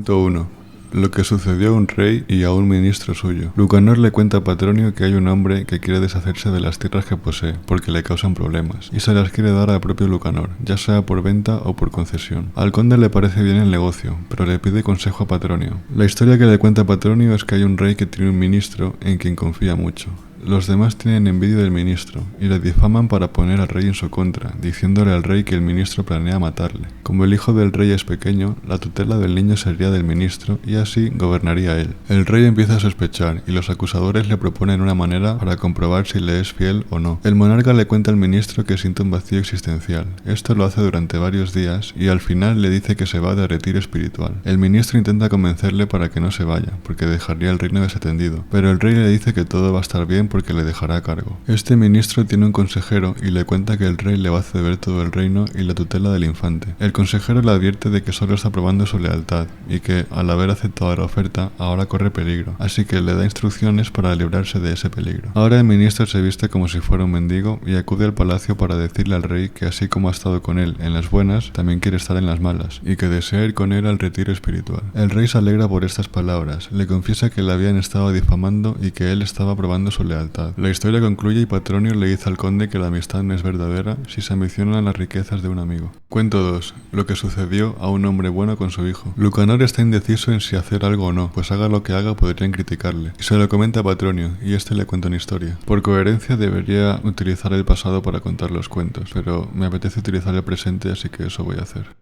Cuento 1. Lo que sucedió a un rey y a un ministro suyo. Lucanor le cuenta a Patronio que hay un hombre que quiere deshacerse de las tierras que posee, porque le causan problemas, y se las quiere dar al propio Lucanor, ya sea por venta o por concesión. Al conde le parece bien el negocio, pero le pide consejo a Patronio. La historia que le cuenta Patronio es que hay un rey que tiene un ministro en quien confía mucho. Los demás tienen envidia del ministro y le difaman para poner al rey en su contra, diciéndole al rey que el ministro planea matarle. Como el hijo del rey es pequeño, la tutela del niño sería del ministro y así gobernaría él. El rey empieza a sospechar y los acusadores le proponen una manera para comprobar si le es fiel o no. El monarca le cuenta al ministro que siente un vacío existencial. Esto lo hace durante varios días y al final le dice que se va de retiro espiritual. El ministro intenta convencerle para que no se vaya, porque dejaría el reino desatendido, pero el rey le dice que todo va a estar bien porque le dejará a cargo. Este ministro tiene un consejero y le cuenta que el rey le va a ceder todo el reino y la tutela del infante. El consejero le advierte de que solo está probando su lealtad y que, al haber aceptado la oferta, ahora corre peligro, así que le da instrucciones para librarse de ese peligro. Ahora el ministro se viste como si fuera un mendigo y acude al palacio para decirle al rey que así como ha estado con él en las buenas, también quiere estar en las malas, y que desea ir con él al retiro espiritual. El rey se alegra por estas palabras, le confiesa que le habían estado difamando y que él estaba probando su lealtad. La historia concluye y Patronio le dice al conde que la amistad no es verdadera si se ambicionan las riquezas de un amigo. Cuento 2. Lo que sucedió a un hombre bueno con su hijo. Lucanor está indeciso en si hacer algo o no, pues haga lo que haga podrían criticarle. Y se lo comenta a Patronio, y este le cuenta una historia. Por coherencia debería utilizar el pasado para contar los cuentos, pero me apetece utilizar el presente, así que eso voy a hacer.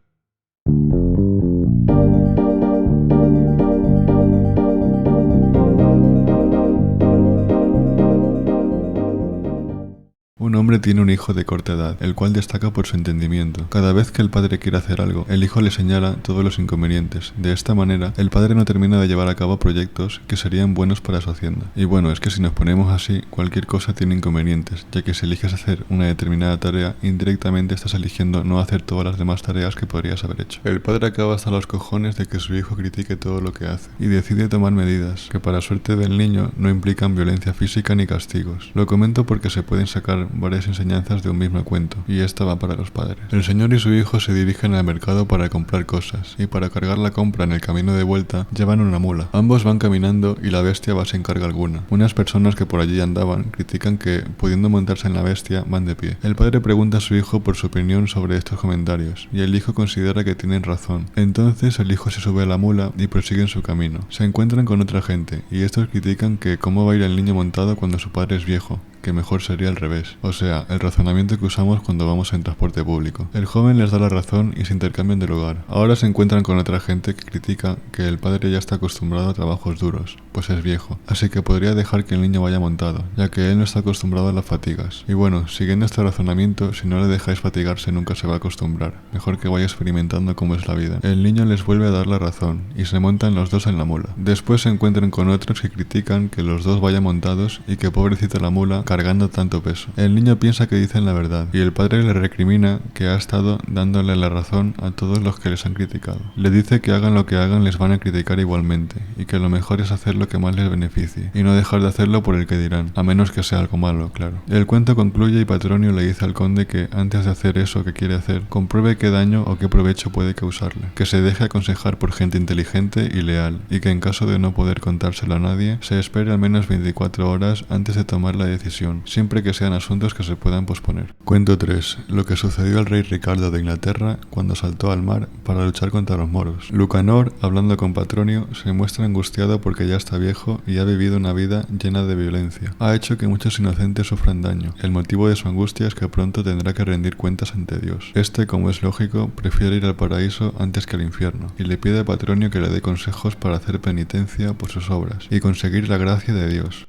Un hombre tiene un hijo de corta edad, el cual destaca por su entendimiento. Cada vez que el padre quiere hacer algo, el hijo le señala todos los inconvenientes. De esta manera, el padre no termina de llevar a cabo proyectos que serían buenos para su hacienda. Y bueno, es que si nos ponemos así, cualquier cosa tiene inconvenientes, ya que si eliges hacer una determinada tarea, indirectamente estás eligiendo no hacer todas las demás tareas que podrías haber hecho. El padre acaba hasta los cojones de que su hijo critique todo lo que hace, y decide tomar medidas, que para suerte del niño no implican violencia física ni castigos. Lo comento porque se pueden sacar varias enseñanzas de un mismo cuento, y esta va para los padres. El señor y su hijo se dirigen al mercado para comprar cosas, y para cargar la compra en el camino de vuelta llevan una mula. Ambos van caminando y la bestia va sin carga alguna. Unas personas que por allí andaban critican que, pudiendo montarse en la bestia, van de pie. El padre pregunta a su hijo por su opinión sobre estos comentarios, y el hijo considera que tienen razón. Entonces el hijo se sube a la mula y prosiguen su camino. Se encuentran con otra gente, y estos critican que cómo va a ir el niño montado cuando su padre es viejo, que mejor sería al revés, o sea, el razonamiento que usamos cuando vamos en transporte público. El joven les da la razón y se intercambian de lugar. Ahora se encuentran con otra gente que critica que el padre ya está acostumbrado a trabajos duros, pues es viejo, así que podría dejar que el niño vaya montado, ya que él no está acostumbrado a las fatigas. Y bueno, siguiendo este razonamiento, si no le dejáis fatigarse nunca se va a acostumbrar, mejor que vaya experimentando cómo es la vida. El niño les vuelve a dar la razón, y se montan los dos en la mula. Después se encuentran con otros que critican que los dos vayan montados y que pobrecita la mula cargando tanto peso. El niño piensa que dicen la verdad, y el padre le recrimina que ha estado dándole la razón a todos los que les han criticado. Le dice que hagan lo que hagan les van a criticar igualmente, y que lo mejor es hacer lo que más les beneficie, y no dejar de hacerlo por el que dirán, a menos que sea algo malo, claro. El cuento concluye y Patronio le dice al conde que antes de hacer eso que quiere hacer, compruebe qué daño o qué provecho puede causarle, que se deje aconsejar por gente inteligente y leal, y que en caso de no poder contárselo a nadie, se espere al menos 24 horas antes de tomar la decisión, siempre que sean asuntos que se puedan posponer. Cuento 3. Lo que sucedió al rey Ricardo de Inglaterra cuando saltó al mar para luchar contra los moros. Lucanor, hablando con Patronio, se muestra angustiado porque ya está viejo y ha vivido una vida llena de violencia. Ha hecho que muchos inocentes sufran daño. El motivo de su angustia es que pronto tendrá que rendir cuentas ante Dios. Este, como es lógico, prefiere ir al paraíso antes que al infierno, y le pide a Patronio que le dé consejos para hacer penitencia por sus obras y conseguir la gracia de Dios.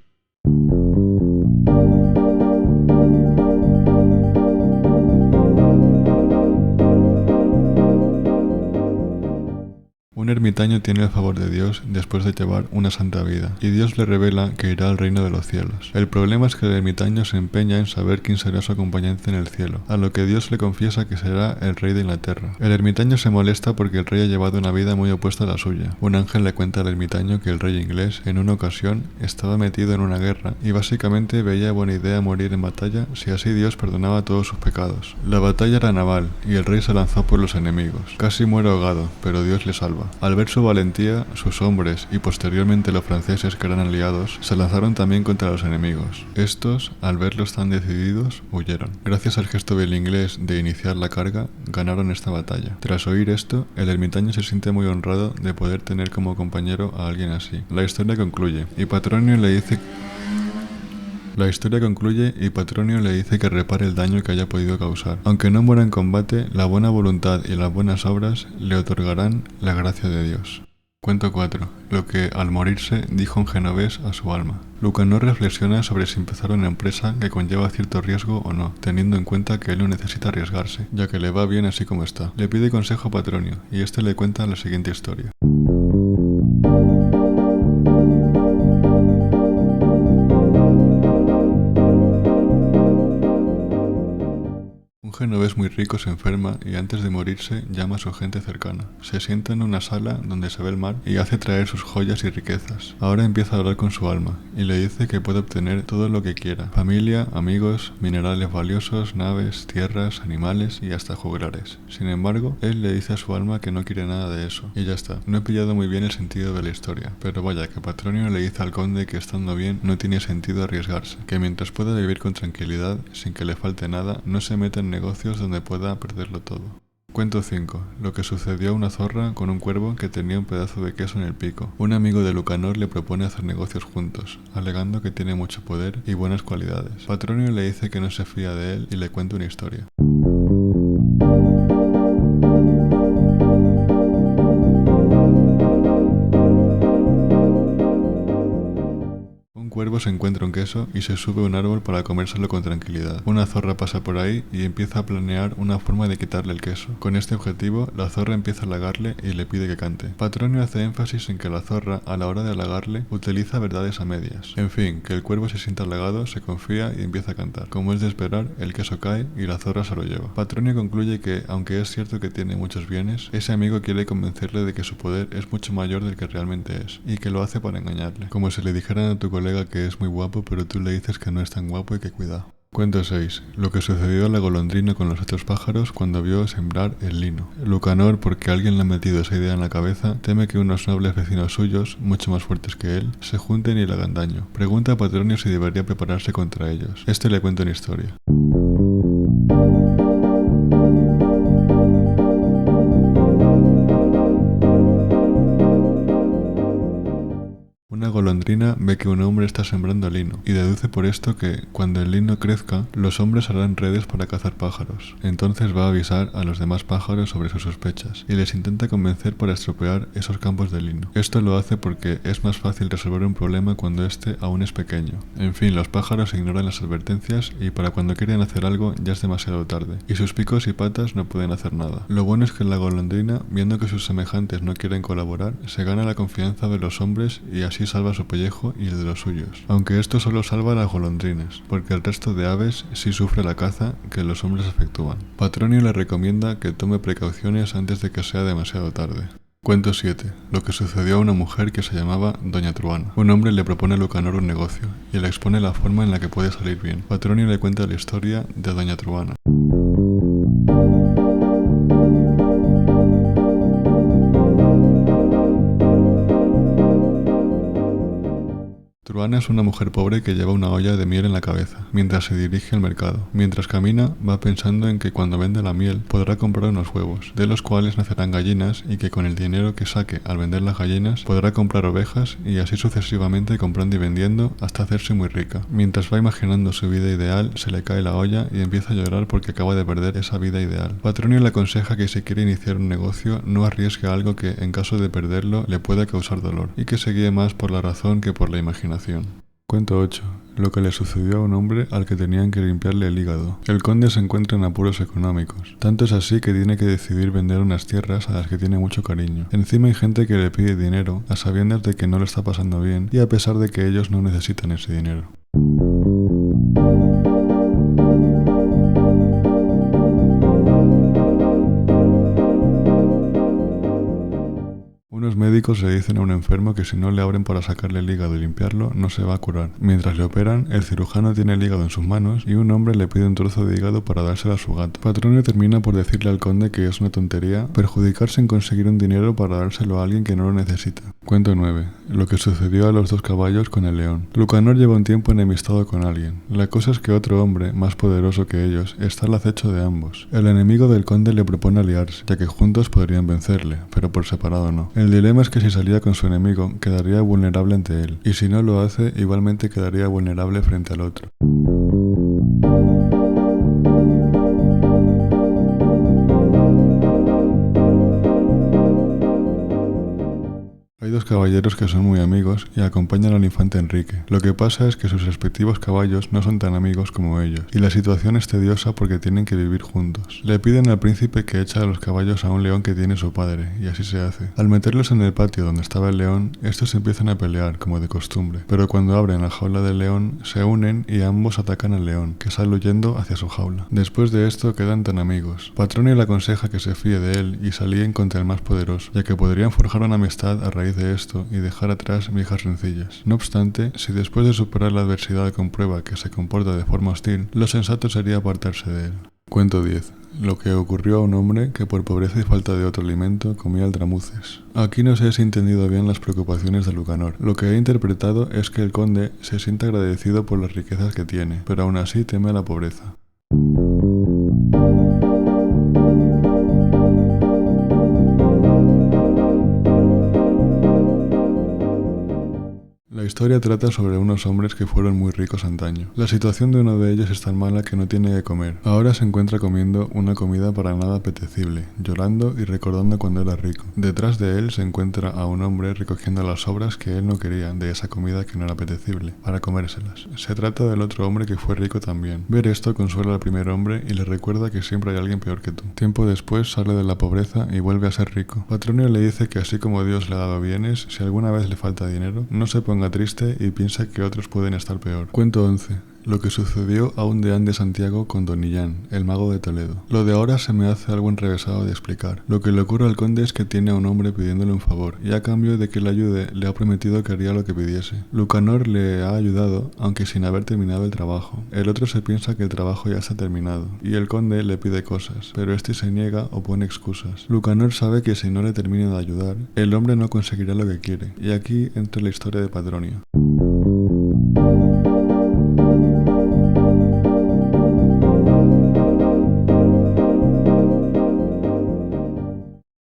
Un ermitaño tiene el favor de Dios después de llevar una santa vida, y Dios le revela que irá al reino de los cielos. El problema es que el ermitaño se empeña en saber quién será su acompañante en el cielo, a lo que Dios le confiesa que será el rey de Inglaterra. El ermitaño se molesta porque el rey ha llevado una vida muy opuesta a la suya. Un ángel le cuenta al ermitaño que el rey inglés, en una ocasión, estaba metido en una guerra, y básicamente veía buena idea morir en batalla si así Dios perdonaba todos sus pecados. La batalla era naval, y el rey se lanzó por los enemigos. Casi muere ahogado, pero Dios le salva. Al ver su valentía, sus hombres y posteriormente los franceses que eran aliados se lanzaron también contra los enemigos. Estos, al verlos tan decididos, huyeron. Gracias al gesto del inglés de iniciar la carga, ganaron esta batalla. Tras oír esto, el ermitaño se siente muy honrado de poder tener como compañero a alguien así. La historia concluye y Patronio le dice que repare el daño que haya podido causar. Aunque no muera en combate, la buena voluntad y las buenas obras le otorgarán la gracia de Dios. Cuento 4. Lo que al morirse dijo un genovés a su alma. Lucanor reflexiona sobre si empezar una empresa que conlleva cierto riesgo o no, teniendo en cuenta que él no necesita arriesgarse, ya que le va bien así como está. Le pide consejo a Patronio, y este le cuenta la siguiente historia. Un genovés muy rico se enferma y antes de morirse llama a su gente cercana. Se sienta en una sala donde se ve el mar y hace traer sus joyas y riquezas. Ahora empieza a hablar con su alma y le dice que puede obtener todo lo que quiera: familia, amigos, minerales valiosos, naves, tierras, animales y hasta juglares. Sin embargo, él le dice a su alma que no quiere nada de eso. Y ya está. No he pillado muy bien el sentido de la historia, pero vaya que Patronio le dice al conde que estando bien no tiene sentido arriesgarse, que mientras pueda vivir con tranquilidad, sin que le falte nada, no se meta en negocios donde pueda perderlo todo. Cuento 5. Lo que sucedió a una zorra con un cuervo que tenía un pedazo de queso en el pico. Un amigo de Lucanor le propone hacer negocios juntos, alegando que tiene mucho poder y buenas cualidades. Patronio le dice que no se fía de él y le cuenta una historia. Un cuervo se encuentra un queso y se sube a un árbol para comérselo con tranquilidad. Una zorra pasa por ahí y empieza a planear una forma de quitarle el queso. Con este objetivo, la zorra empieza a halagarle y le pide que cante. Patronio hace énfasis en que la zorra, a la hora de halagarle, utiliza verdades a medias. En fin, que el cuervo se siente halagado, se confía y empieza a cantar. Como es de esperar, el queso cae y la zorra se lo lleva. Patronio concluye que, aunque es cierto que tiene muchos bienes, ese amigo quiere convencerle de que su poder es mucho mayor del que realmente es, y que lo hace para engañarle. Como si le dijeran a tu colega que es muy guapo, pero tú le dices que no es tan guapo y que cuidado. Cuento 6. Lo que sucedió a la golondrina con los otros pájaros cuando vio sembrar el lino. Lucanor, porque alguien le ha metido esa idea en la cabeza, teme que unos nobles vecinos suyos, mucho más fuertes que él, se junten y le hagan daño. Pregunta a Patronio si debería prepararse contra ellos. Este le cuenta una historia. Una golondrina ve que un hombre está sembrando lino y deduce por esto que, cuando el lino crezca, los hombres harán redes para cazar pájaros. Entonces va a avisar a los demás pájaros sobre sus sospechas y les intenta convencer para estropear esos campos de lino. Esto lo hace porque es más fácil resolver un problema cuando este aún es pequeño. En fin, los pájaros ignoran las advertencias y para cuando quieren hacer algo ya es demasiado tarde, y sus picos y patas no pueden hacer nada. Lo bueno es que la golondrina, viendo que sus semejantes no quieren colaborar, se gana la confianza de los hombres y así salva su pellejo y el de los suyos. Aunque esto solo salva a las golondrinas, porque el resto de aves sí sufre la caza que los hombres efectúan. Patronio le recomienda que tome precauciones antes de que sea demasiado tarde. Cuento 7. Lo que sucedió a una mujer que se llamaba Doña Truana. Un hombre le propone a Lucanor un negocio y le expone la forma en la que puede salir bien. Patronio le cuenta la historia de Doña Truana. Truana es una mujer pobre que lleva una olla de miel en la cabeza, mientras se dirige al mercado. Mientras camina, va pensando en que cuando vende la miel podrá comprar unos huevos, de los cuales nacerán gallinas y que con el dinero que saque al vender las gallinas podrá comprar ovejas y así sucesivamente comprando y vendiendo hasta hacerse muy rica. Mientras va imaginando su vida ideal, se le cae la olla y empieza a llorar porque acaba de perder esa vida ideal. Patronio le aconseja que si quiere iniciar un negocio no arriesgue algo que, en caso de perderlo, le pueda causar dolor, y que se guíe más por la razón que por la imaginación. Cuento 8. Lo que le sucedió a un hombre al que tenían que limpiarle el hígado. El conde se encuentra en apuros económicos. Tanto es así que tiene que decidir vender unas tierras a las que tiene mucho cariño. Encima hay gente que le pide dinero a sabiendas de que no lo está pasando bien y a pesar de que ellos no necesitan ese dinero. Unos médicos médicos le dicen a un enfermo que si no le abren para sacarle el hígado y limpiarlo, no se va a curar. Mientras le operan, el cirujano tiene el hígado en sus manos y un hombre le pide un trozo de hígado para dárselo a su gato. Patronio termina por decirle al conde que es una tontería perjudicarse en conseguir un dinero para dárselo a alguien que no lo necesita. Cuento 9. Lo que sucedió a los dos caballos con el león. Lucanor lleva un tiempo enemistado con alguien. La cosa es que otro hombre, más poderoso que ellos, está al acecho de ambos. El enemigo del conde le propone aliarse, ya que juntos podrían vencerle, pero por separado no. El dilema es que si salía con su enemigo, quedaría vulnerable ante él, y si no lo hace, igualmente quedaría vulnerable frente al otro. Hay dos caballeros que son muy amigos y acompañan al infante Enrique. Lo que pasa es que sus respectivos caballos no son tan amigos como ellos, y la situación es tediosa porque tienen que vivir juntos. Le piden al príncipe que eche a los caballos a un león que tiene su padre, y así se hace. Al meterlos en el patio donde estaba el león, estos empiezan a pelear, como de costumbre, pero cuando abren la jaula del león, se unen y ambos atacan al león, que sale huyendo hacia su jaula. Después de esto quedan tan amigos. Patronio le aconseja que se fíe de él y salíen contra el más poderoso, ya que podrían forjar una amistad a raíz de esto y dejar atrás viejas rencillas. No obstante, si después de superar la adversidad comprueba que se comporta de forma hostil, lo sensato sería apartarse de él. Cuento 10. Lo que ocurrió a un hombre que por pobreza y falta de otro alimento comía altramuces. Aquí no sé si he entendido bien las preocupaciones de Lucanor. Lo que he interpretado es que el conde se siente agradecido por las riquezas que tiene, pero aún así teme a la pobreza. La historia trata sobre unos hombres que fueron muy ricos antaño. La situación de uno de ellos es tan mala que no tiene que comer. Ahora se encuentra comiendo una comida para nada apetecible, llorando y recordando cuando era rico. Detrás de él se encuentra a un hombre recogiendo las sobras que él no quería de esa comida que no era apetecible, para comérselas. Se trata del otro hombre que fue rico también. Ver esto consuela al primer hombre y le recuerda que siempre hay alguien peor que tú. Tiempo después sale de la pobreza y vuelve a ser rico. Patronio le dice que así como Dios le ha dado bienes, si alguna vez le falta dinero, no se ponga triste y piensa que otros pueden estar peor. Cuento 11. Lo que sucedió a un deán de Santiago con Don Illán, el mago de Toledo. Lo de ahora se me hace algo enrevesado de explicar. Lo que le ocurre al conde es que tiene a un hombre pidiéndole un favor, y a cambio de que le ayude, le ha prometido que haría lo que pidiese. Lucanor le ha ayudado, aunque sin haber terminado el trabajo. El otro se piensa que el trabajo ya está terminado, y el conde le pide cosas, pero este se niega o pone excusas. Lucanor sabe que si no le termina de ayudar, el hombre no conseguirá lo que quiere, y aquí entra la historia de Patronio.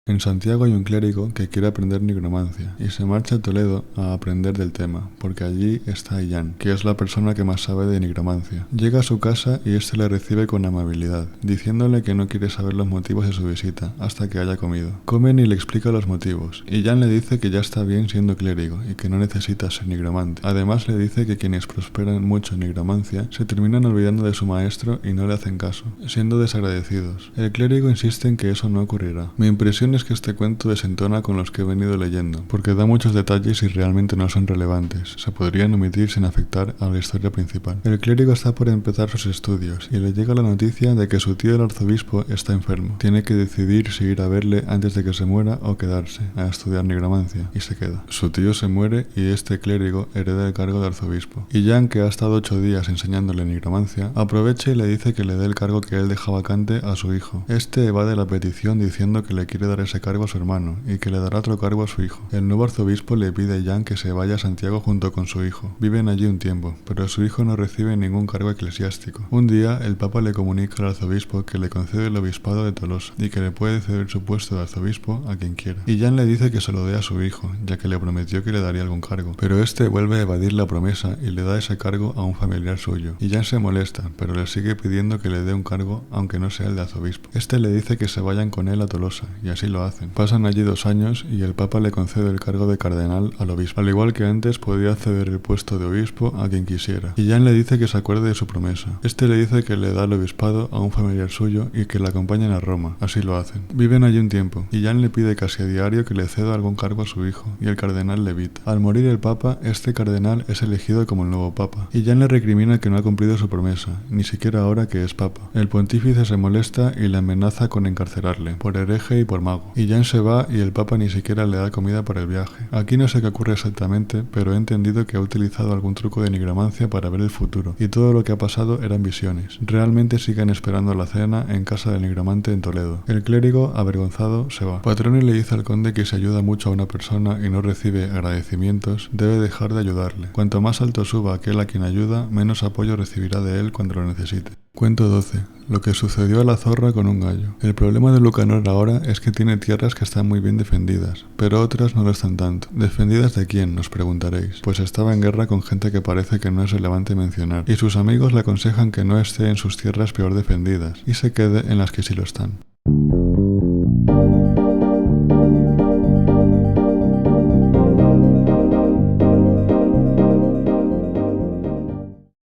En Santiago hay un clérigo que quiere aprender nigromancia y se marcha a Toledo a aprender del tema, porque allí está Illán, que es la persona que más sabe de nigromancia. Llega a su casa y éste le recibe con amabilidad, diciéndole que no quiere saber los motivos de su visita hasta que haya comido. Comen y le explica los motivos. Illán le dice que ya está bien siendo clérigo y que no necesita ser nigromante. Además le dice que quienes prosperan mucho en nigromancia se terminan olvidando de su maestro y no le hacen caso, siendo desagradecidos. El clérigo insiste en que eso no ocurrirá. Mi impresión es que este cuento desentona con los que he venido leyendo, porque da muchos detalles y realmente no son relevantes. Se podrían omitir sin afectar a la historia principal. El clérigo está por empezar sus estudios y le llega la noticia de que su tío el arzobispo está enfermo. Tiene que decidir si ir a verle antes de que se muera o quedarse a estudiar nigromancia, y se queda. Su tío se muere y este clérigo hereda el cargo de arzobispo. Illán, que ha estado 8 días enseñándole nigromancia, aprovecha y le dice que le dé el cargo que él deja vacante a su hijo. Este evade la petición diciendo que le quiere dar ese cargo a su hermano y que le dará otro cargo a su hijo. El nuevo arzobispo le pide a Illán que se vaya a Santiago junto con su hijo. Viven allí un tiempo, pero su hijo no recibe ningún cargo eclesiástico. Un día, el papa le comunica al arzobispo que le concede el obispado de Tolosa y que le puede ceder su puesto de arzobispo a quien quiera. Illán le dice que se lo dé a su hijo, ya que le prometió que le daría algún cargo, pero este vuelve a evadir la promesa y le da ese cargo a un familiar suyo. Illán se molesta, pero le sigue pidiendo que le dé un cargo, aunque no sea el de arzobispo. Este le dice que se vayan con él a Tolosa, y así lo hacen. Pasan allí 2 años y el papa le concede el cargo de cardenal al obispo. Al igual que antes, podía ceder el puesto de obispo a quien quisiera. Illán le dice que se acuerde de su promesa. Este le dice que le da el obispado a un familiar suyo y que le acompañen a Roma. Así lo hacen. Viven allí un tiempo. Illán le pide casi a diario que le ceda algún cargo a su hijo, y el cardenal le evita. Al morir el papa, este cardenal es elegido como el nuevo papa. Illán le recrimina que no ha cumplido su promesa, ni siquiera ahora que es papa. El pontífice se molesta y le amenaza con encarcelarle, por hereje y por mago. y Jan se va y el Papa ni siquiera le da comida para el viaje. Aquí no sé qué ocurre exactamente, pero he entendido que ha utilizado algún truco de nigromancia para ver el futuro, y todo lo que ha pasado eran visiones. Realmente siguen esperando la cena en casa del nigromante en Toledo. El clérigo, avergonzado, se va. Patronio le dice al conde que si ayuda mucho a una persona y no recibe agradecimientos, debe dejar de ayudarle. Cuanto más alto suba aquel a quien ayuda, menos apoyo recibirá de él cuando lo necesite. Cuento 12. Lo que sucedió a la zorra con un gallo. El problema de Lucanor ahora es que tiene tierras que están muy bien defendidas, pero otras no lo están tanto. ¿Defendidas de quién?, nos preguntaréis. Pues estaba en guerra con gente que parece que no es relevante mencionar, y sus amigos le aconsejan que no esté en sus tierras peor defendidas, y se quede en las que sí lo están.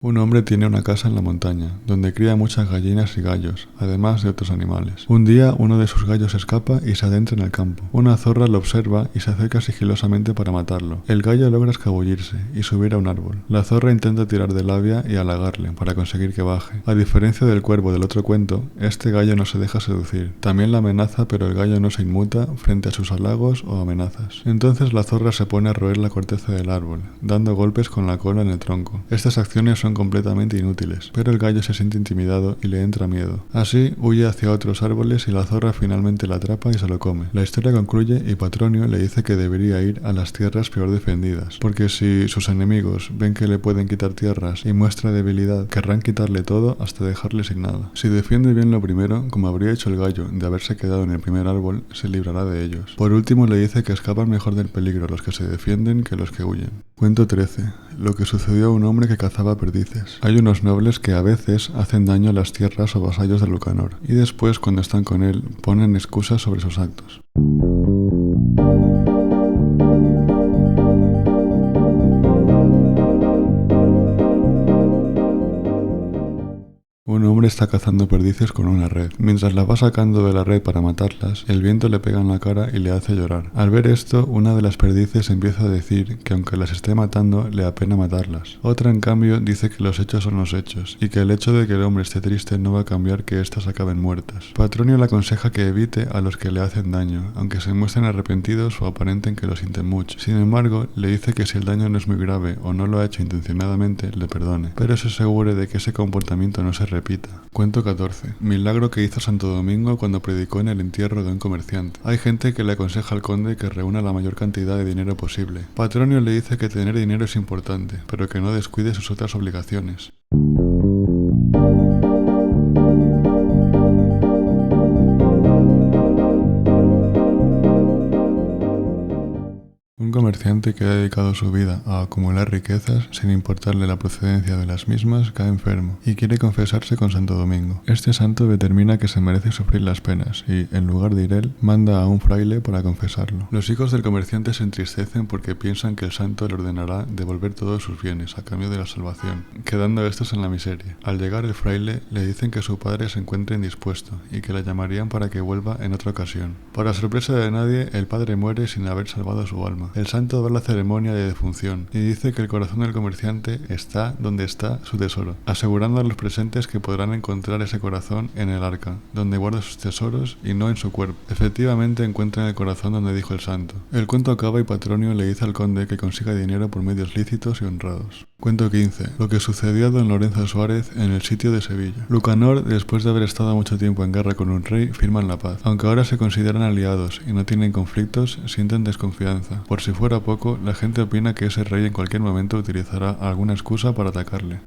Un hombre tiene una casa en la montaña, donde cría muchas gallinas y gallos, además de otros animales. Un día uno de sus gallos escapa y se adentra en el campo. Una zorra lo observa y se acerca sigilosamente para matarlo. El gallo logra escabullirse y subir a un árbol. La zorra intenta tirar de labia y halagarle para conseguir que baje. A diferencia del cuervo del otro cuento, este gallo no se deja seducir. También la amenaza, pero el gallo no se inmuta frente a sus halagos o amenazas. Entonces la zorra se pone a roer la corteza del árbol, dando golpes con la cola en el tronco. Estas acciones son completamente inútiles, pero el gallo se siente intimidado y le entra miedo. Así, huye hacia otros árboles y la zorra finalmente la atrapa y se lo come. La historia concluye y Patronio le dice que debería ir a las tierras peor defendidas, porque si sus enemigos ven que le pueden quitar tierras y muestra debilidad, querrán quitarle todo hasta dejarle sin nada. Si defiende bien lo primero, como habría hecho el gallo de haberse quedado en el primer árbol, se librará de ellos. Por último le dice que escapan mejor del peligro los que se defienden que los que huyen. Cuento 13. Lo que sucedió a un hombre que cazaba perdices. Hay unos nobles que a veces hacen daño a las tierras o vasallos de Lucanor, y después, cuando están con él, ponen excusas sobre sus actos. Un hombre está cazando perdices con una red. Mientras las va sacando de la red para matarlas, el viento le pega en la cara y le hace llorar. Al ver esto, una de las perdices empieza a decir que aunque las esté matando, le apena matarlas. Otra, en cambio, dice que los hechos son los hechos, y que el hecho de que el hombre esté triste no va a cambiar que éstas acaben muertas. Patronio le aconseja que evite a los que le hacen daño, aunque se muestren arrepentidos o aparenten que lo sienten mucho. Sin embargo, le dice que si el daño no es muy grave o no lo ha hecho intencionadamente, le perdone, pero se asegure de que ese comportamiento no se repita. Cuento 14. Milagro que hizo Santo Domingo cuando predicó en el entierro de un comerciante. Hay gente que le aconseja al conde que reúna la mayor cantidad de dinero posible. Patronio le dice que tener dinero es importante, pero que no descuide sus otras obligaciones. Un comerciante que ha dedicado su vida a acumular riquezas sin importarle la procedencia de las mismas cae enfermo y quiere confesarse con Santo Domingo. Este santo determina que se merece sufrir las penas y, en lugar de ir él, manda a un fraile para confesarlo. Los hijos del comerciante se entristecen porque piensan que el santo le ordenará devolver todos sus bienes a cambio de la salvación, quedando estos en la miseria. Al llegar el fraile, le dicen que su padre se encuentra indispuesto y que le llamarían para que vuelva en otra ocasión. Para sorpresa de nadie, el padre muere sin haber salvado su alma. El santo da la ceremonia de defunción y dice que el corazón del comerciante está donde está su tesoro, asegurando a los presentes que podrán encontrar ese corazón en el arca, donde guarda sus tesoros y no en su cuerpo. Efectivamente encuentran el corazón donde dijo el santo. El cuento acaba y Patronio le dice al conde que consiga dinero por medios lícitos y honrados. Cuento 15. Lo que sucedió a don Lorenzo Suárez en el sitio de Sevilla. Lucanor, después de haber estado mucho tiempo en guerra con un rey, firman la paz. Aunque ahora se consideran aliados y no tienen conflictos, sienten desconfianza. Por si fuera poco, la gente opina que ese rey en cualquier momento utilizará alguna excusa para atacarle.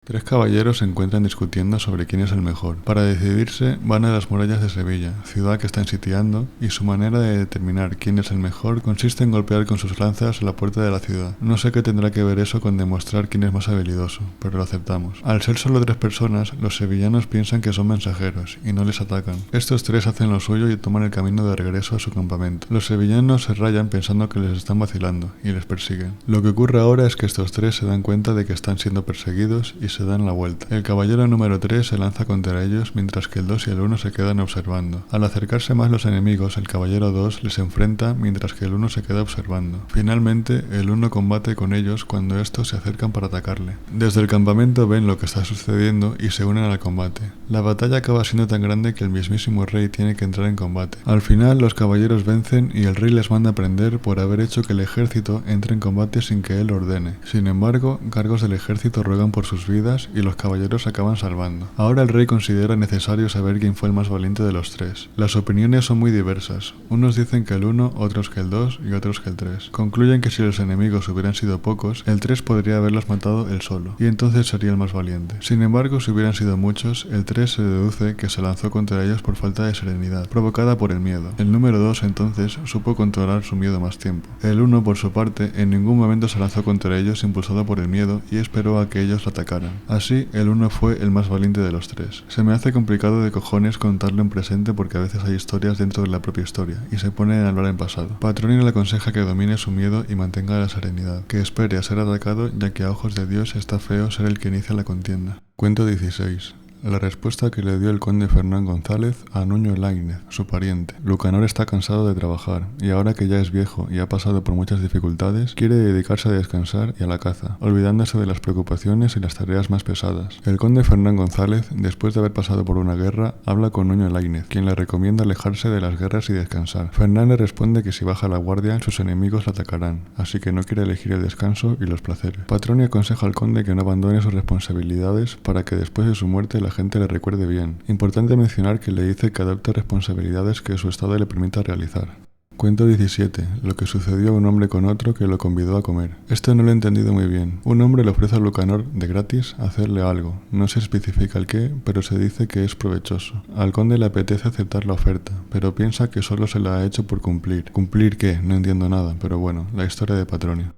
Tres caballeros se encuentran discutiendo sobre quién es el mejor. Para decidirse, van a las murallas de Sevilla, ciudad que están sitiando, y su manera de determinar quién es el mejor consiste en golpear con sus lanzas la puerta de la ciudad. No sé qué tendrá que ver eso con demostrar quién es más habilidoso, pero lo aceptamos. Al ser solo tres personas, los sevillanos piensan que son mensajeros, y no les atacan. Estos tres hacen lo suyo y toman el camino de regreso a su campamento. Los sevillanos se rayan pensando que les están vacilando, y les persiguen. Lo que ocurre ahora es que estos tres se dan cuenta de que están siendo perseguidos y se dan dan la vuelta. El caballero número 3 se lanza contra ellos mientras que el 2 y el 1 se quedan observando. Al acercarse más los enemigos, el caballero 2 les enfrenta mientras que el 1 se queda observando. Finalmente, el 1 combate con ellos cuando estos se acercan para atacarle. Desde el campamento ven lo que está sucediendo y se unen al combate. La batalla acaba siendo tan grande que el mismísimo rey tiene que entrar en combate. Al final, los caballeros vencen y el rey les manda a prender por haber hecho que el ejército entre en combate sin que él ordene. Sin embargo, cargos del ejército ruegan por sus vidas y los caballeros acaban salvando. Ahora el rey considera necesario saber quién fue el más valiente de los tres. Las opiniones son muy diversas. Unos dicen que el 1, otros que el 2 y otros que el 3. Concluyen que si los enemigos hubieran sido pocos, el 3 podría haberlos matado él solo, y entonces sería el más valiente. Sin embargo, si hubieran sido muchos, el 3 se deduce que se lanzó contra ellos por falta de serenidad, provocada por el miedo. El número 2 entonces supo controlar su miedo más tiempo. El 1, por su parte, en ningún momento se lanzó contra ellos impulsado por el miedo y esperó a que ellos lo atacaran. Así, el 1 fue el más valiente de los tres. Se me hace complicado de cojones contarlo en presente porque a veces hay historias dentro de la propia historia y se pone a hablar en pasado. Patronio le aconseja que domine su miedo y mantenga la serenidad, que espere a ser atacado ya que a ojos de Dios está feo ser el que inicia la contienda. Cuento 16. La respuesta que le dio el conde Fernán González a Nuño Laínez, su pariente. Lucanor está cansado de trabajar, y ahora que ya es viejo y ha pasado por muchas dificultades, quiere dedicarse a descansar y a la caza, olvidándose de las preocupaciones y las tareas más pesadas. El conde Fernán González, después de haber pasado por una guerra, habla con Nuño Laínez, quien le recomienda alejarse de las guerras y descansar. Fernán le responde que si baja la guardia, sus enemigos la atacarán, así que no quiere elegir el descanso y los placeres. Patronio aconseja al conde que no abandone sus responsabilidades para que después de su muerte la gente le recuerde bien. Importante mencionar que le dice que adopte responsabilidades que su estado le permita realizar. Cuento 17. Lo que sucedió a un hombre con otro que lo convidó a comer. Esto no lo he entendido muy bien. Un hombre le ofrece a Lucanor de gratis hacerle algo. No se especifica el qué, pero se dice que es provechoso. Al conde le apetece aceptar la oferta, pero piensa que solo se la ha hecho por cumplir. ¿Cumplir qué? No entiendo nada, pero bueno, la historia de Patronio.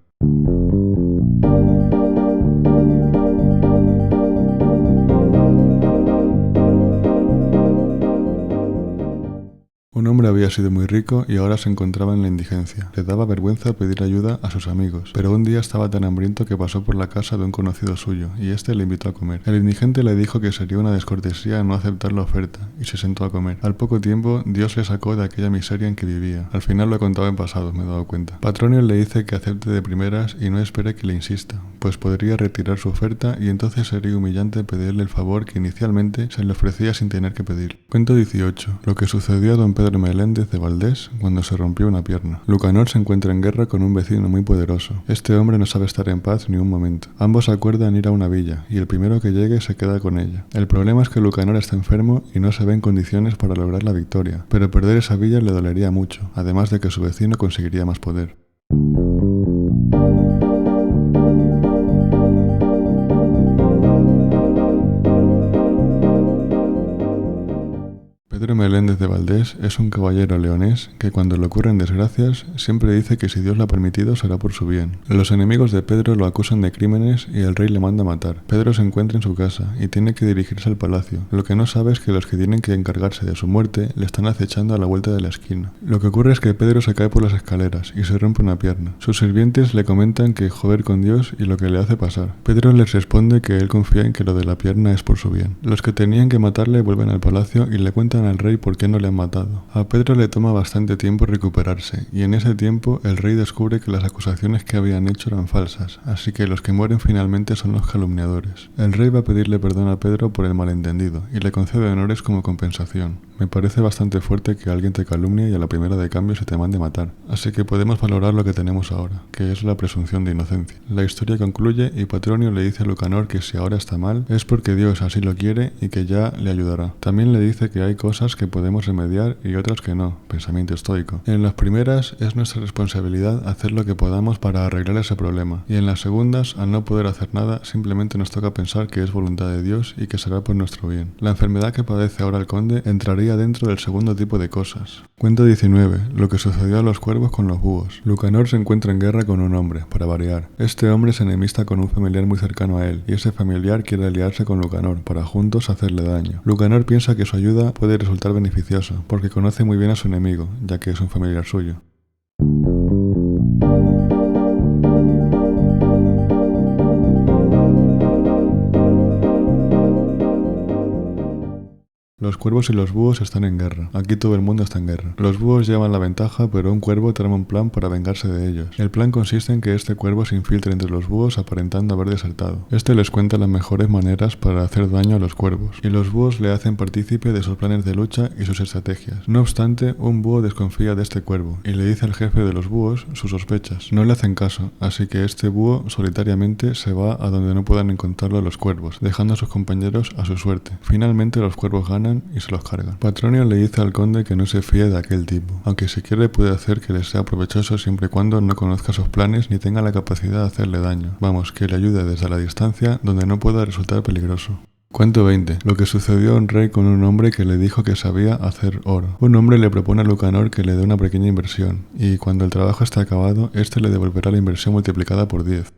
Un hombre había sido muy rico y ahora se encontraba en la indigencia. Le daba vergüenza pedir ayuda a sus amigos, pero un día estaba tan hambriento que pasó por la casa de un conocido suyo y este le invitó a comer. El indigente le dijo que sería una descortesía no aceptar la oferta y se sentó a comer. Al poco tiempo, Dios le sacó de aquella miseria en que vivía. Al final lo he contado en pasado, me he dado cuenta. Patronio le dice que acepte de primeras y no espere que le insista, pues podría retirar su oferta y entonces sería humillante pedirle el favor que inicialmente se le ofrecía sin tener que pedir. Cuento 18. Lo que sucedió a don Pedro Meléndez de Valdés cuando se rompió una pierna. Lucanor se encuentra en guerra con un vecino muy poderoso. Este hombre no sabe estar en paz ni un momento. Ambos acuerdan ir a una villa y el primero que llegue se queda con ella. El problema es que Lucanor está enfermo y no se ve en condiciones para lograr la victoria, pero perder esa villa le dolería mucho, además de que su vecino conseguiría más poder. Pedro Meléndez de Valdés es un caballero leonés que cuando le ocurren desgracias siempre dice que si Dios lo ha permitido será por su bien. Los enemigos de Pedro lo acusan de crímenes y el rey le manda matar. Pedro se encuentra en su casa y tiene que dirigirse al palacio. Lo que no sabe es que los que tienen que encargarse de su muerte le están acechando a la vuelta de la esquina. Lo que ocurre es que Pedro se cae por las escaleras y se rompe una pierna. Sus sirvientes le comentan que joder con Dios y lo que le hace pasar. Pedro les responde que él confía en que lo de la pierna es por su bien. Los que tenían que matarle vuelven al palacio y le cuentan al rey por qué no le han matado. A Pedro le toma bastante tiempo recuperarse, y en ese tiempo el rey descubre que las acusaciones que habían hecho eran falsas, así que los que mueren finalmente son los calumniadores. El rey va a pedirle perdón a Pedro por el malentendido, y le concede honores como compensación. Me parece bastante fuerte que alguien te calumnie y a la primera de cambio se te mande matar, así que podemos valorar lo que tenemos ahora, que es la presunción de inocencia. La historia concluye y Patronio le dice a Lucanor que si ahora está mal es porque Dios así lo quiere y que ya le ayudará. También le dice que hay cosas que podemos remediar y otras que no, pensamiento estoico. En las primeras es nuestra responsabilidad hacer lo que podamos para arreglar ese problema, y en las segundas, al no poder hacer nada, simplemente nos toca pensar que es voluntad de Dios y que será por nuestro bien. La enfermedad que padece ahora el conde entraría dentro del segundo tipo de cosas. Cuento 19. Lo que sucedió a los cuervos con los búhos. Lucanor se encuentra en guerra con un hombre, para variar. Este hombre se enemista con un familiar muy cercano a él, y ese familiar quiere aliarse con Lucanor para juntos hacerle daño. Lucanor piensa que su ayuda puede resultar beneficiosa, porque conoce muy bien a su enemigo, ya que es un familiar suyo. Los cuervos y los búhos están en guerra. Aquí todo el mundo está en guerra. Los búhos llevan la ventaja, pero un cuervo trama un plan para vengarse de ellos. El plan consiste en que este cuervo se infiltre entre los búhos aparentando haber desertado. Este les cuenta las mejores maneras para hacer daño a los cuervos, y los búhos le hacen partícipe de sus planes de lucha y sus estrategias. No obstante, un búho desconfía de este cuervo y le dice al jefe de los búhos sus sospechas. No le hacen caso, así que este búho solitariamente se va a donde no puedan encontrarlo los cuervos, dejando a sus compañeros a su suerte. Finalmente los cuervos ganan y se los cargan. Patronio le dice al conde que no se fíe de aquel tipo, aunque si quiere puede hacer que le sea provechoso siempre y cuando no conozca sus planes ni tenga la capacidad de hacerle daño. Vamos, que le ayude desde la distancia donde no pueda resultar peligroso. Cuento 20. Lo que sucedió a un rey con un hombre que le dijo que sabía hacer oro. Un hombre le propone a Lucanor que le dé una pequeña inversión, y cuando el trabajo esté acabado, este le devolverá la inversión multiplicada por 10.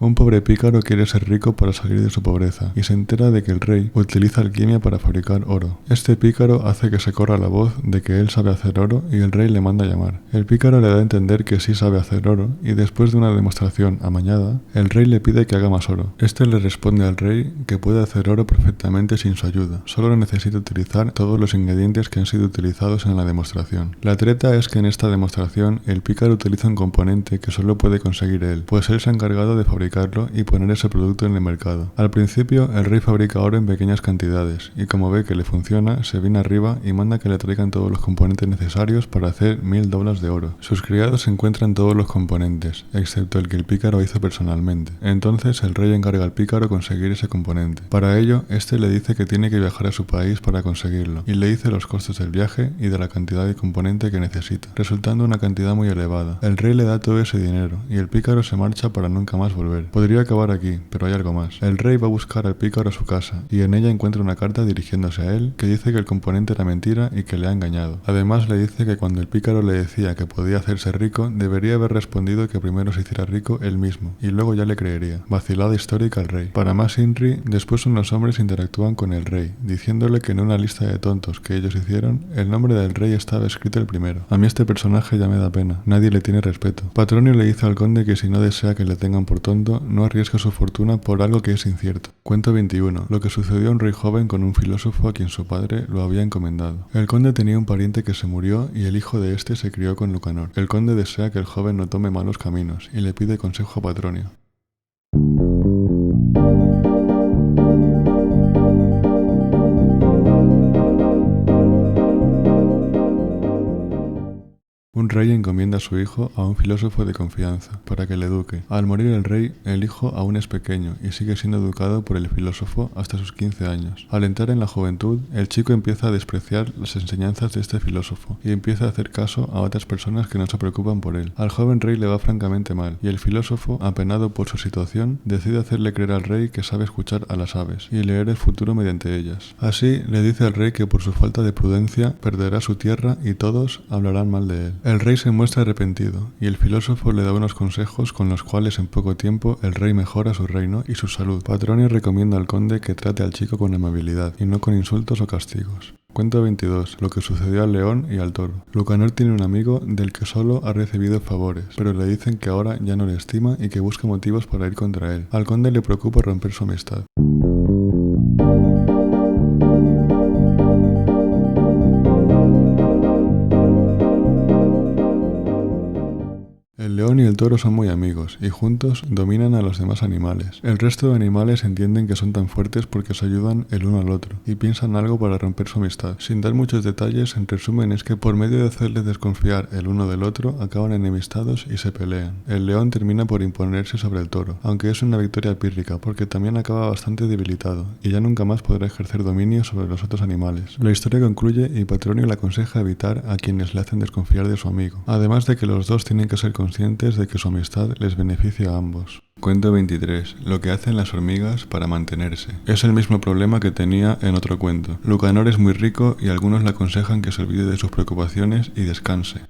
Un pobre pícaro quiere ser rico para salir de su pobreza y se entera de que el rey utiliza alquimia para fabricar oro. Este pícaro hace que se corra la voz de que él sabe hacer oro y el rey le manda a llamar. El pícaro le da a entender que sí sabe hacer oro y después de una demostración amañada, el rey le pide que haga más oro. Este le responde al rey que puede hacer oro perfectamente sin su ayuda, solo necesita utilizar todos los ingredientes que han sido utilizados en la demostración. La treta es que en esta demostración el pícaro utiliza un componente que solo puede conseguir él, pues él se ha encargado de fabricar y poner ese producto en el mercado. Al principio, el rey fabrica oro en pequeñas cantidades, y como ve que le funciona, se viene arriba y manda que le traigan todos los componentes necesarios para hacer 1000 doblas de oro. Sus criados encuentran todos los componentes, excepto el que el pícaro hizo personalmente. Entonces, el rey encarga al pícaro conseguir ese componente. Para ello, este le dice que tiene que viajar a su país para conseguirlo, y le dice los costos del viaje y de la cantidad de componente que necesita, resultando una cantidad muy elevada. El rey le da todo ese dinero, y el pícaro se marcha para nunca más volver. Podría acabar aquí, pero hay algo más. El rey va a buscar al pícaro a su casa, y en ella encuentra una carta dirigiéndose a él que dice que el componente era mentira y que le ha engañado. Además le dice que cuando el pícaro le decía que podía hacerse rico, debería haber respondido que primero se hiciera rico él mismo, y luego ya le creería. Vacilada histórica al rey. Para más Inri, después unos hombres interactúan con el rey, diciéndole que en una lista de tontos que ellos hicieron, el nombre del rey estaba escrito el primero. A mí este personaje ya me da pena, nadie le tiene respeto. Patronio le dice al conde que si no desea que le tengan por tonto, no arriesga su fortuna por algo que es incierto. Cuento 21. Lo que sucedió a un rey joven con un filósofo a quien su padre lo había encomendado. El conde tenía un pariente que se murió y el hijo de este se crió con Lucanor. El conde desea que el joven no tome malos caminos y le pide consejo a Patronio. Un rey encomienda a su hijo a un filósofo de confianza para que le eduque. Al morir el rey, el hijo aún es pequeño y sigue siendo educado por el filósofo hasta sus 15 años. Al entrar en la juventud, el chico empieza a despreciar las enseñanzas de este filósofo y empieza a hacer caso a otras personas que no se preocupan por él. Al joven rey le va francamente mal y el filósofo, apenado por su situación, decide hacerle creer al rey que sabe escuchar a las aves y leer el futuro mediante ellas. Así, le dice al rey que por su falta de prudencia perderá su tierra y todos hablarán mal de él. El rey se muestra arrepentido y el filósofo le da unos consejos con los cuales en poco tiempo el rey mejora su reino y su salud. Patronio recomienda al conde que trate al chico con amabilidad y no con insultos o castigos. Cuento 22. Lo que sucedió al león y al toro. Lucanor tiene un amigo del que solo ha recibido favores, pero le dicen que ahora ya no le estima y que busca motivos para ir contra él. Al conde le preocupa romper su amistad. El león y el toro son muy amigos y juntos dominan a los demás animales. El resto de animales entienden que son tan fuertes porque se ayudan el uno al otro y piensan algo para romper su amistad. Sin dar muchos detalles, en resumen es que por medio de hacerles desconfiar el uno del otro, acaban enemistados y se pelean. El león termina por imponerse sobre el toro, aunque es una victoria pírrica porque también acaba bastante debilitado y ya nunca más podrá ejercer dominio sobre los otros animales. La historia concluye y Patronio le aconseja evitar a quienes le hacen desconfiar de su amigo, además de que los dos tienen que ser conscientes de que su amistad les beneficia a ambos. Cuento 23. Lo que hacen las hormigas para mantenerse. Es el mismo problema que tenía en otro cuento. Lucanor es muy rico y algunos le aconsejan que se olvide de sus preocupaciones y descanse.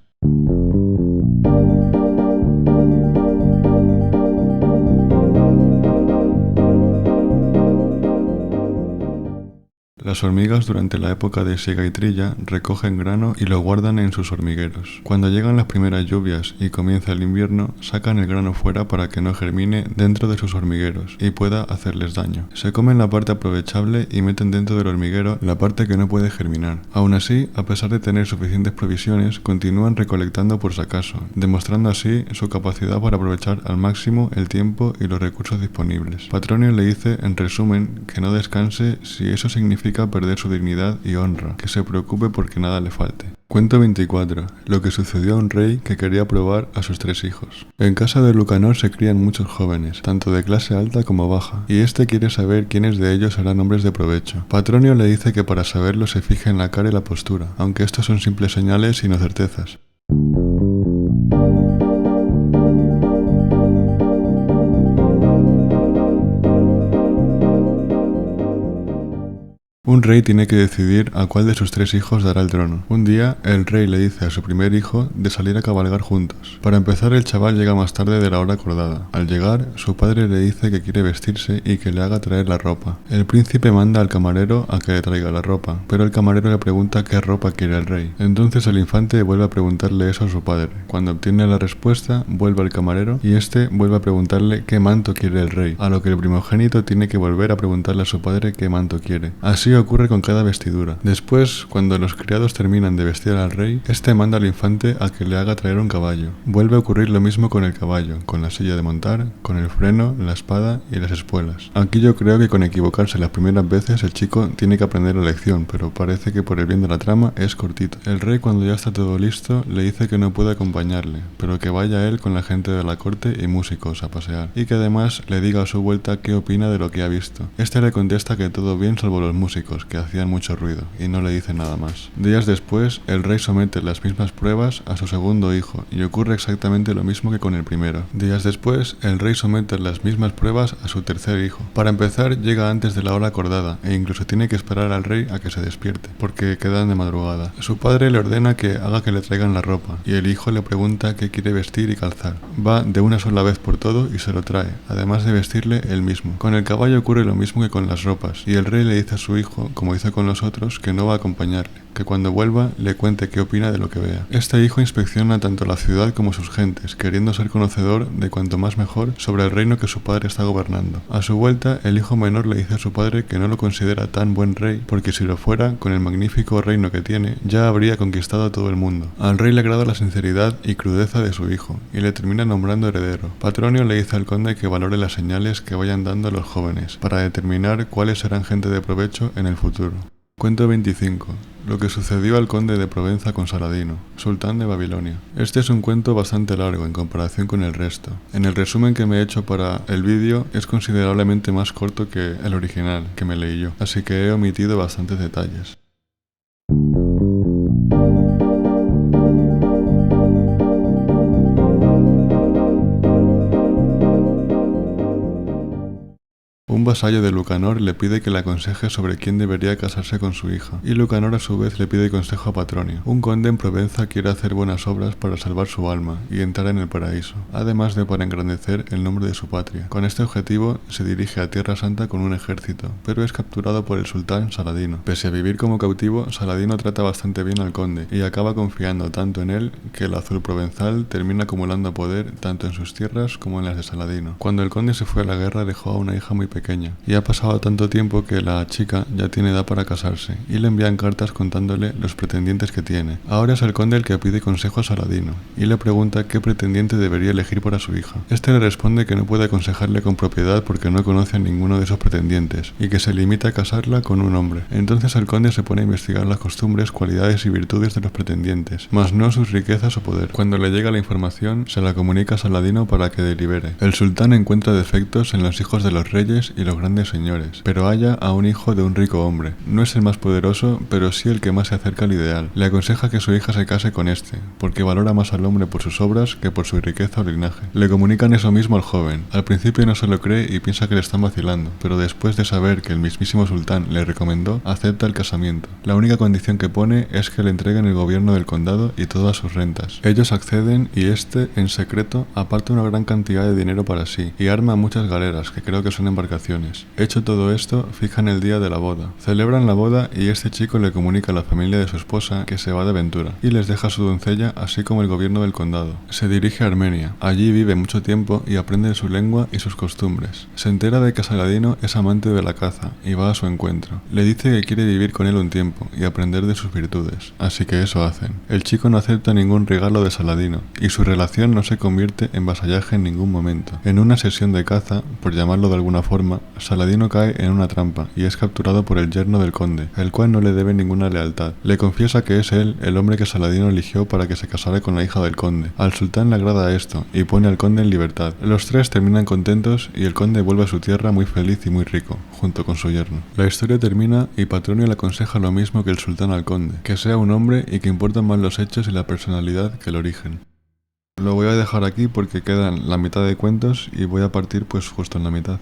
Las hormigas durante la época de siega y trilla recogen grano y lo guardan en sus hormigueros. Cuando llegan las primeras lluvias y comienza el invierno, sacan el grano fuera para que no germine dentro de sus hormigueros y pueda hacerles daño. Se comen la parte aprovechable y meten dentro del hormiguero la parte que no puede germinar. Aún así, a pesar de tener suficientes provisiones, continúan recolectando por si acaso, demostrando así su capacidad para aprovechar al máximo el tiempo y los recursos disponibles. Patronio le dice, en resumen, que no descanse si eso significa perder su dignidad y honra, que se preocupe porque nada le falte. Cuento 24. Lo que sucedió a un rey que quería probar a sus 3 hijos. En casa de Lucanor se crían muchos jóvenes, tanto de clase alta como baja, y este quiere saber quiénes de ellos serán hombres de provecho. Patronio le dice que para saberlo se fije en la cara y la postura, aunque estos son simples señales y no certezas. Un rey tiene que decidir a cuál de sus 3 hijos dará el trono. Un día, el rey le dice a su primer hijo de salir a cabalgar juntos. Para empezar, el chaval llega más tarde de la hora acordada. Al llegar, su padre le dice que quiere vestirse y que le haga traer la ropa. El príncipe manda al camarero a que le traiga la ropa, pero el camarero le pregunta qué ropa quiere el rey. Entonces el infante vuelve a preguntarle eso a su padre. Cuando obtiene la respuesta, vuelve al camarero y este vuelve a preguntarle qué manto quiere el rey, a lo que el primogénito tiene que volver a preguntarle a su padre qué manto quiere. Así ocurre con cada vestidura. Después, cuando los criados terminan de vestir al rey, este manda al infante a que le haga traer un caballo. Vuelve a ocurrir lo mismo con el caballo, con la silla de montar, con el freno, la espada y las espuelas. Aquí yo creo que con equivocarse las primeras veces el chico tiene que aprender la lección, pero parece que por el bien de la trama es cortito. El rey, cuando ya está todo listo, le dice que no puede acompañarle, pero que vaya él con la gente de la corte y músicos a pasear, y que además le diga a su vuelta qué opina de lo que ha visto. Este le contesta que todo bien salvo los músicos, que hacían mucho ruido, y no le dice nada más. Días después, el rey somete las mismas pruebas a su segundo hijo, y ocurre exactamente lo mismo que con el primero. Días después, el rey somete las mismas pruebas a su tercer hijo. Para empezar, llega antes de la hora acordada, e incluso tiene que esperar al rey a que se despierte, porque quedan de madrugada. Su padre le ordena que haga que le traigan la ropa, y el hijo le pregunta qué quiere vestir y calzar. Va de una sola vez por todo y se lo trae, además de vestirle él mismo. Con el caballo ocurre lo mismo que con las ropas, y el rey le dice a su hijo, como hizo con los otros, que no va a acompañarle, que cuando vuelva le cuente qué opina de lo que vea. Este hijo inspecciona tanto la ciudad como sus gentes, queriendo ser conocedor de cuanto más mejor sobre el reino que su padre está gobernando. A su vuelta, el hijo menor le dice a su padre que no lo considera tan buen rey, porque si lo fuera, con el magnífico reino que tiene, ya habría conquistado a todo el mundo. Al rey le agrada la sinceridad y crudeza de su hijo, y le termina nombrando heredero. Patronio le dice al conde que valore las señales que vayan dando a los jóvenes, para determinar cuáles serán gente de provecho en el futuro. Cuento 25. Lo que sucedió al conde de Provenza con Saladino, sultán de Babilonia. Este es un cuento bastante largo en comparación con el resto. En el resumen que me he hecho para el vídeo es considerablemente más corto que el original que me leí yo, así que he omitido bastantes detalles. Un vasallo de Lucanor le pide que le aconseje sobre quién debería casarse con su hija, y Lucanor a su vez le pide consejo a Patronio. Un conde en Provenza quiere hacer buenas obras para salvar su alma y entrar en el paraíso, además de para engrandecer el nombre de su patria. Con este objetivo se dirige a Tierra Santa con un ejército, pero es capturado por el sultán Saladino. Pese a vivir como cautivo, Saladino trata bastante bien al conde y acaba confiando tanto en él que el azul provenzal termina acumulando poder tanto en sus tierras como en las de Saladino. Cuando el conde se fue a la guerra dejó a una hija muy pequeña, y ha pasado tanto tiempo que la chica ya tiene edad para casarse, y le envían cartas contándole los pretendientes que tiene. Ahora es el conde el que pide consejo a Saladino, y le pregunta qué pretendiente debería elegir para su hija. Este le responde que no puede aconsejarle con propiedad porque no conoce a ninguno de esos pretendientes, y que se limita a casarla con un hombre. Entonces el conde se pone a investigar las costumbres, cualidades y virtudes de los pretendientes, mas no sus riquezas o poder. Cuando le llega la información, se la comunica a Saladino para que delibere. El sultán encuentra defectos en los hijos de los reyes y los grandes señores, pero halla a un hijo de un rico hombre. No es el más poderoso, pero sí el que más se acerca al ideal. Le aconseja que su hija se case con este, porque valora más al hombre por sus obras que por su riqueza o linaje. Le comunican eso mismo al joven. Al principio no se lo cree y piensa que le están vacilando, pero después de saber que el mismísimo sultán le recomendó, acepta el casamiento. La única condición que pone es que le entreguen el gobierno del condado y todas sus rentas. Ellos acceden y este, en secreto, aparta una gran cantidad de dinero para sí y arma muchas galeras, que creo que son embarcaciones invitaciones. Hecho todo esto, fijan el día de la boda. Celebran la boda y este chico le comunica a la familia de su esposa que se va de aventura y les deja su doncella así como el gobierno del condado. Se dirige a Armenia. Allí vive mucho tiempo y aprende su lengua y sus costumbres. Se entera de que Saladino es amante de la caza y va a su encuentro. Le dice que quiere vivir con él un tiempo y aprender de sus virtudes, así que eso hacen. El chico no acepta ningún regalo de Saladino y su relación no se convierte en vasallaje en ningún momento. En una sesión de caza, por llamarlo de alguna forma, Saladino cae en una trampa y es capturado por el yerno del conde, el cual no le debe ninguna lealtad. Le confiesa que es él el hombre que Saladino eligió para que se casara con la hija del conde. Al sultán le agrada esto y pone al conde en libertad. Los tres terminan contentos y el conde vuelve a su tierra muy feliz y muy rico, junto con su yerno. La historia termina y Patronio le aconseja lo mismo que el sultán al conde, que sea un hombre y que importan más los hechos y la personalidad que el origen. Lo voy a dejar aquí porque quedan la mitad de cuentos y voy a partir pues justo en la mitad.